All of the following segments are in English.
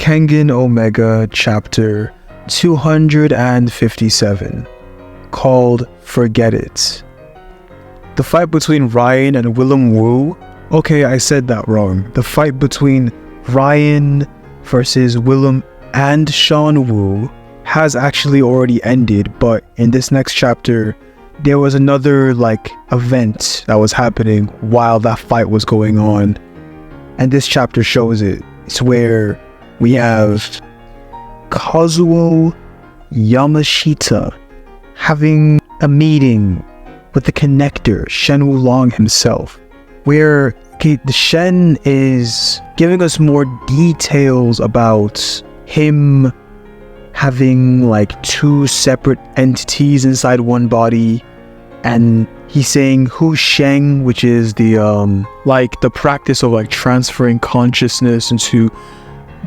Kengan Omega Chapter 257, called Forget It. The fight between Raian and Wulong'S. Okay, I said that wrong. The fight between Raian versus Wulong'S and Shen Wu has actually already ended, but in this next chapter, there was another event that was happening while that fight was going on. And this chapter shows it. It's where we have Kazuo Yamashita having a meeting with the connector, Shen Wulong himself, where the Shen is giving us more details about him having two separate entities inside one body, and he's saying Hu Sheng, which is the the practice of transferring consciousness into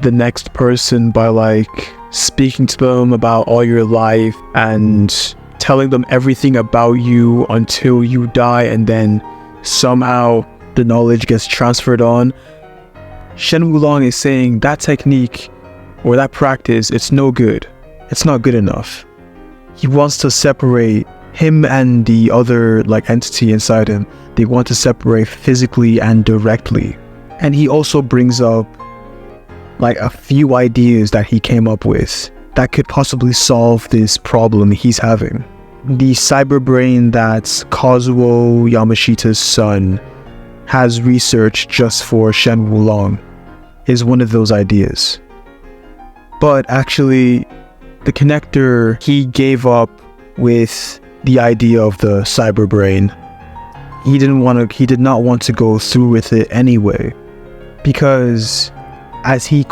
the next person by speaking to them about all your life and telling them everything about you until you die, and then somehow the knowledge gets transferred on. Shen Wulong is saying that technique or that practice, it's no good. It's not good enough. He wants to separate him and the other entity inside him. They want to separate physically and directly. And he also brings up a few ideas that he came up with that could possibly solve this problem he's having. The cyber brain that Kazuo Yamashita's son has researched just for Shen Wulong is one of those ideas. But actually, the connector, he gave up with the idea of the cyber brain. He did not want to go through with it anyway, because as he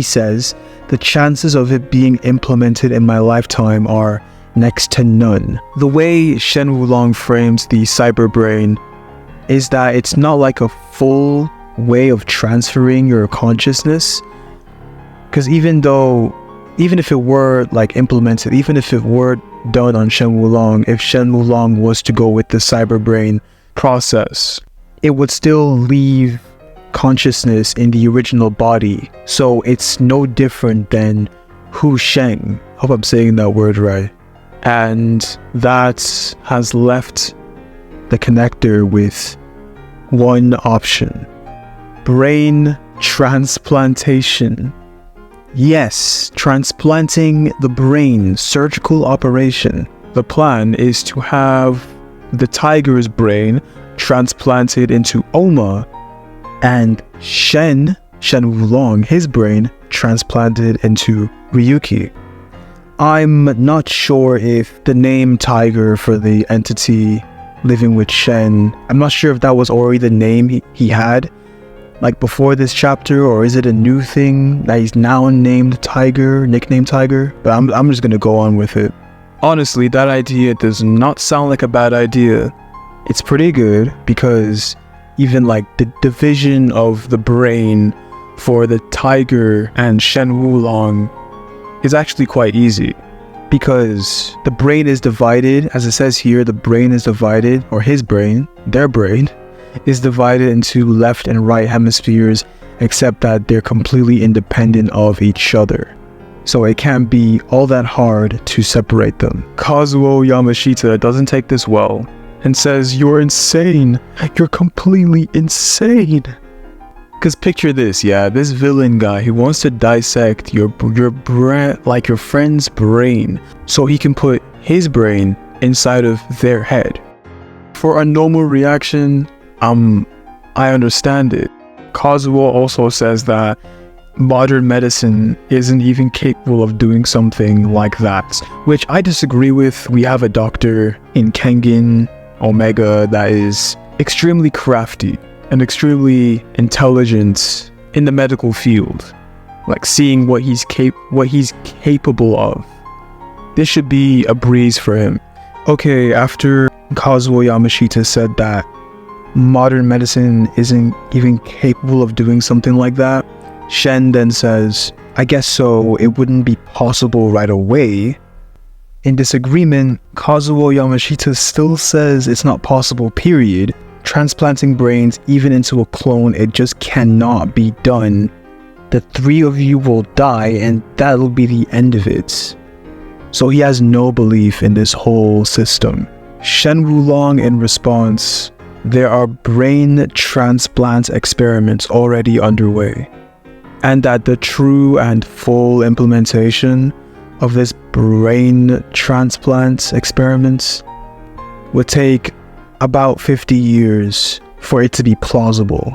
says, the chances of it being implemented in my lifetime are next to none. The way Shen Wulong frames the cyber brain is that it's not a full way of transferring your consciousness, because even if it were implemented, even if it were done on Shen Wulong, if Shen Wulong was to go with the cyber brain process, it would still leave consciousness in the original body. So it's no different than Hu Sheng. Hope I'm saying that word right. And that has left the connector with one option: brain transplantation. Yes, transplanting the brain, surgical operation. The plan is to have the tiger's brain transplanted into Ohma, and Shen Wulong, his brain, transplanted into Ryuki. I'm not sure if the name Tiger for the entity living with Shen, I'm not sure if that was already the name he had before this chapter, or is it a new thing that he's now named Tiger, nicknamed Tiger? But I'm just gonna go on with it. Honestly, that idea does not sound like a bad idea. It's pretty good, because even the division of the brain for the tiger and Shen Wulong is actually quite easy, because the brain is divided, as it says here, the brain is divided, or his brain, their brain, is divided into left and right hemispheres, except that they're completely independent of each other. So it can't be all that hard to separate them. Kazuo Yamashita doesn't take this well and says, "You're insane. You're completely insane." Because picture this, this villain guy, he wants to dissect your friend's brain so he can put his brain inside of their head. For a normal reaction, I understand it. Kazuo also says that modern medicine isn't even capable of doing something like that, which I disagree with. We have a doctor in Kengan Omega that is extremely crafty and extremely intelligent in the medical field, seeing what he's capable of. This should be a breeze for him. Okay, after Kazuo Yamashita said that modern medicine isn't even capable of doing something like that, Shen then says, "I guess so, it wouldn't be possible right away." In disagreement, Kazuo Yamashita still says it's not possible, period. Transplanting brains even into a clone, it just cannot be done. the three of you will die and that'll be the end of it. So he has no belief in this whole system. Shen Wulong in response, there are brain transplant experiments already underway, and that the true and full implementation of this brain transplant experiments would take about 50 years for it to be plausible,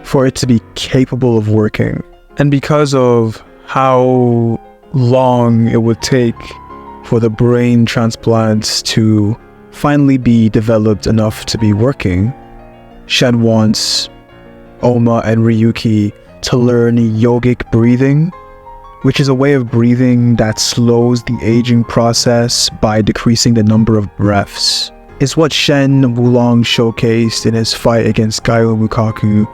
for it to be capable of working. And because of how long it would take for the brain transplants to finally be developed enough to be working, Shen wants Ohma and Ryuki to learn yogic breathing, which is a way of breathing that slows the aging process by decreasing the number of breaths. It's what Shen Wulong showcased in his fight against Gaio Mukaku,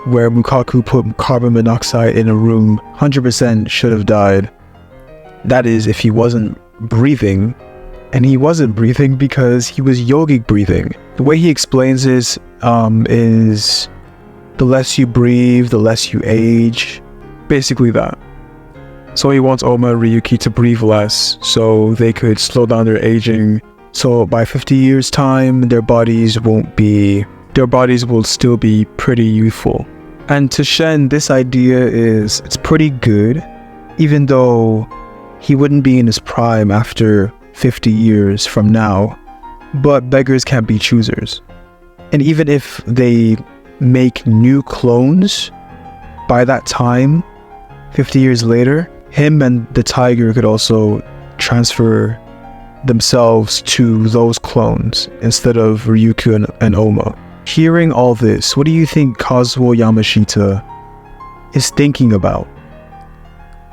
where Mukaku put carbon monoxide in a room. 100% should have died. That is, if he wasn't breathing. And he wasn't breathing because he was yogic breathing. The way he explains this is the less you breathe, the less you age. Basically that. So he wants Ohma and Ryuki to breathe less so they could slow down their aging. So by 50 years time, their bodies will still be pretty youthful. And to Shen, this idea it's pretty good, even though he wouldn't be in his prime after 50 years from now. But beggars can't be choosers. And even if they make new clones, by that time, 50 years later, him and the tiger could also transfer themselves to those clones instead of Ryuki and Ohma. Hearing all this, what do you think Kazuo Yamashita is thinking about?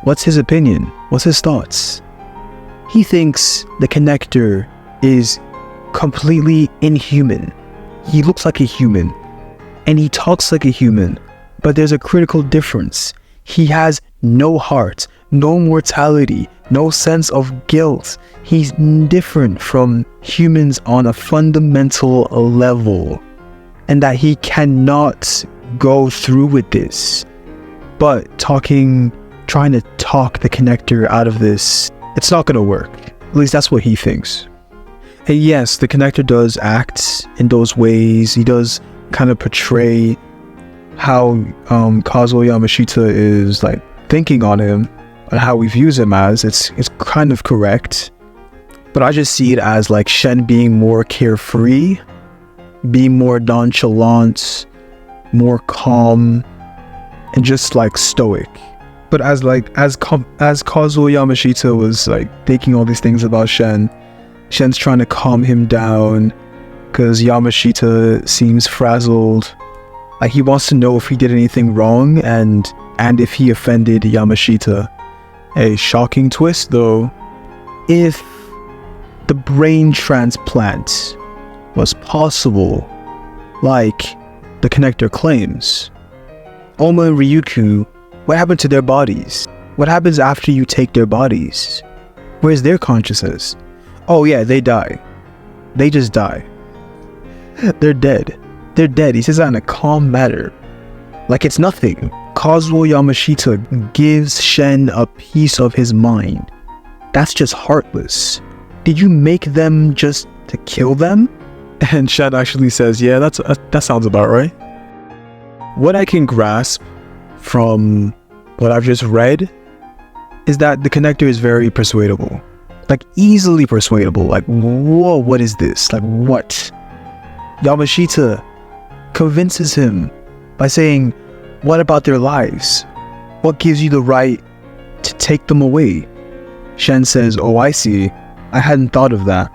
What's his opinion? What's his thoughts? He thinks the connector is completely inhuman. He looks like a human, and he talks like a human, but there's a critical difference. He has no heart, no mortality, no sense of guilt. He's different from humans on a fundamental level, and that he cannot go through with this. But trying to talk the connector out of this, it's not going to work. At least that's what he thinks. And yes, the connector does act in those ways. He does kind of portray how Kazuo Yamashita is like thinking on him and how he views him as. It's kind of correct. But I just see it as like Shen being more carefree, being more nonchalant, more calm, and just like stoic. But as Kazuo Yamashita was like thinking all these things about Shen's trying to calm him down because Yamashita seems frazzled. Like he wants to know if he did anything wrong and if he offended Yamashita. A shocking twist though. If the brain transplant was possible, like the connector claims, Ohma and Ryuki, what happened to their bodies? What happens after you take their bodies? Where's their consciousness? Oh yeah, they die. They just die. They're dead. They're dead. He says that in a calm manner. Like it's nothing. Kazuo Yamashita gives Shen a piece of his mind. That's just heartless. Did you make them just to kill them? And Shen actually says, yeah, that sounds about right. What I can grasp from what I've just read is that the connector is very persuadable. Like easily persuadable. Like, whoa, what is this? Like, what? Yamashita convinces him by saying, what about their lives? What gives you the right to take them away? Shen says, oh, I see. I hadn't thought of that.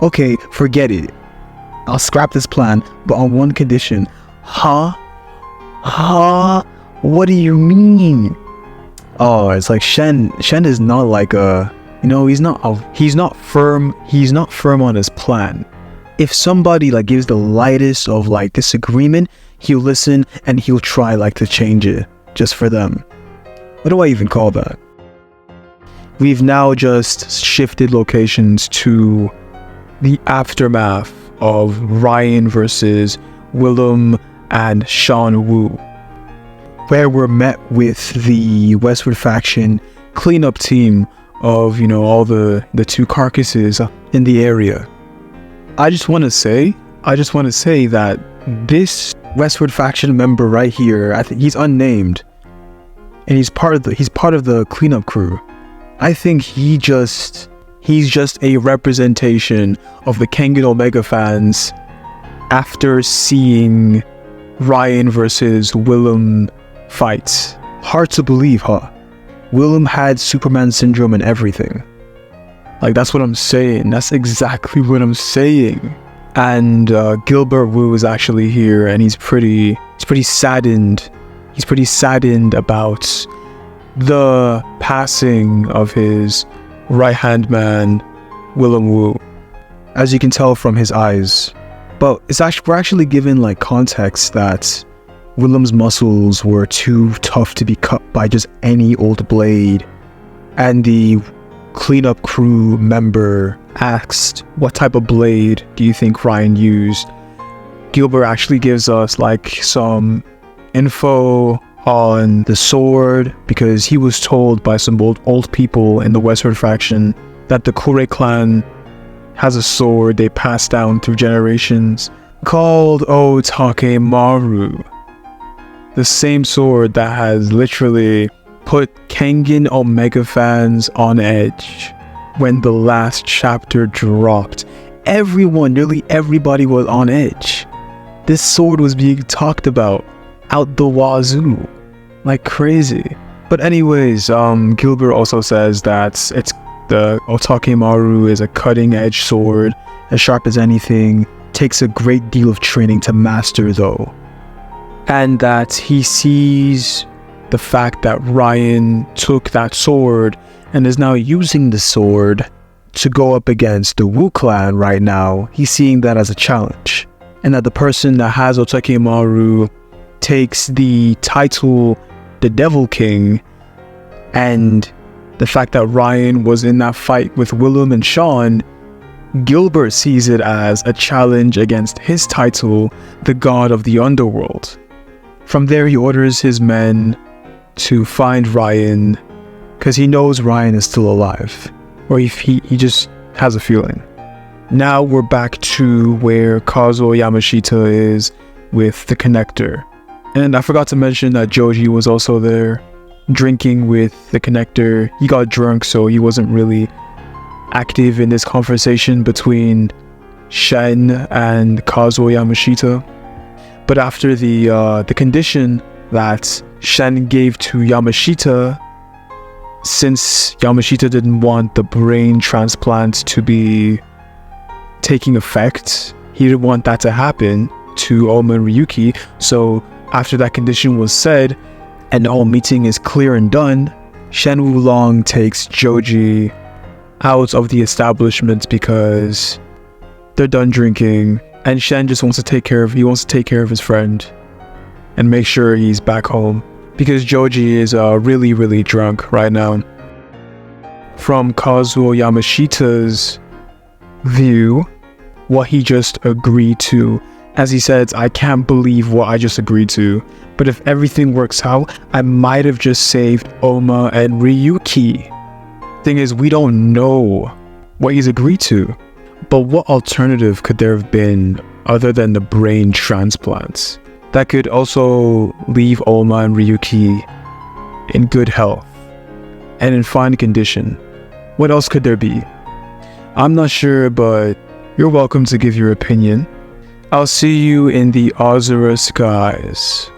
Okay, forget it. I'll scrap this plan, but on one condition. Huh? What do you mean? Oh, it's like Shen is not like he's not firm on his plan. If somebody like gives the lightest of like disagreement, he'll listen and he'll try like to change it just for them. What do I even call that? We've now just shifted locations to the aftermath of Raian versus Willem and Sean Wu. where we're met with the Westward faction cleanup team of, all the two carcasses in the area. I just want to say that this Westward faction member right here, I think he's unnamed, and he's part of the cleanup crew. I think he's just a representation of the Kengan Omega fans after seeing Raian versus Wulong fights. Hard to believe, huh? Wulong had Superman syndrome and everything. Like, that's what I'm saying. That's exactly what I'm saying. And Gilbert Wu is actually here, and he's pretty saddened. He's pretty saddened about the passing of his right-hand man, Wulong Wu, as you can tell from his eyes. But we're actually given like context that Wulong's muscles were too tough to be cut by just any old blade, and the cleanup crew member asked, what type of blade do you think Raian used? Gilbert actually gives us like some info on the sword, because he was told by some old people in the Westward faction that the Kure clan has a sword they passed down through generations called Otakemaru. The same sword that has literally put Kengan Omega fans on edge when the last chapter dropped. Nearly everybody was on edge. This sword was being talked about out the wazoo like crazy. But anyways, Gilbert also says that the Otakemaru is a cutting edge sword, as sharp as anything, takes a great deal of training to master though. And that he sees the fact that Raian took that sword and is now using the sword to go up against the Wu clan right now. He's seeing that as a challenge. And that the person that has Otakemaru takes the title the Devil King, and the fact that Raian was in that fight with Wulong and Shen, Gilbert sees it as a challenge against his title, the God of the Underworld. From there, he orders his men to find Raian, because he knows Raian is still alive, or if he just has a feeling. Now we're back to where Kazuo Yamashita is with the connector. And I forgot to mention that Joji was also there, drinking with the connector. He got drunk, so he wasn't really active in this conversation between Shen and Kazuo Yamashita. But after the condition that Shen gave to Yamashita, since Yamashita didn't want the brain transplant to be taking effect, he didn't want that to happen to Ohma and Ryuki. So after that condition was said, and all meeting is clear and done, Shen Wulong takes Joji out of the establishment because they're done drinking, and Shen just wants to take care of his friend and make sure he's back home, because Joji is really, really drunk right now. From Kazuo Yamashita's view, what he just agreed to, as he says, I can't believe what I just agreed to, but if everything works out, I might have just saved Ohma and Ryuki. Thing is, we don't know what he's agreed to, but what alternative could there have been other than the brain transplants that could also leave Ohma and Ryuki in good health and in fine condition? What else could there be? I'm not sure, but you're welcome to give your opinion. I'll see you in the Azura skies.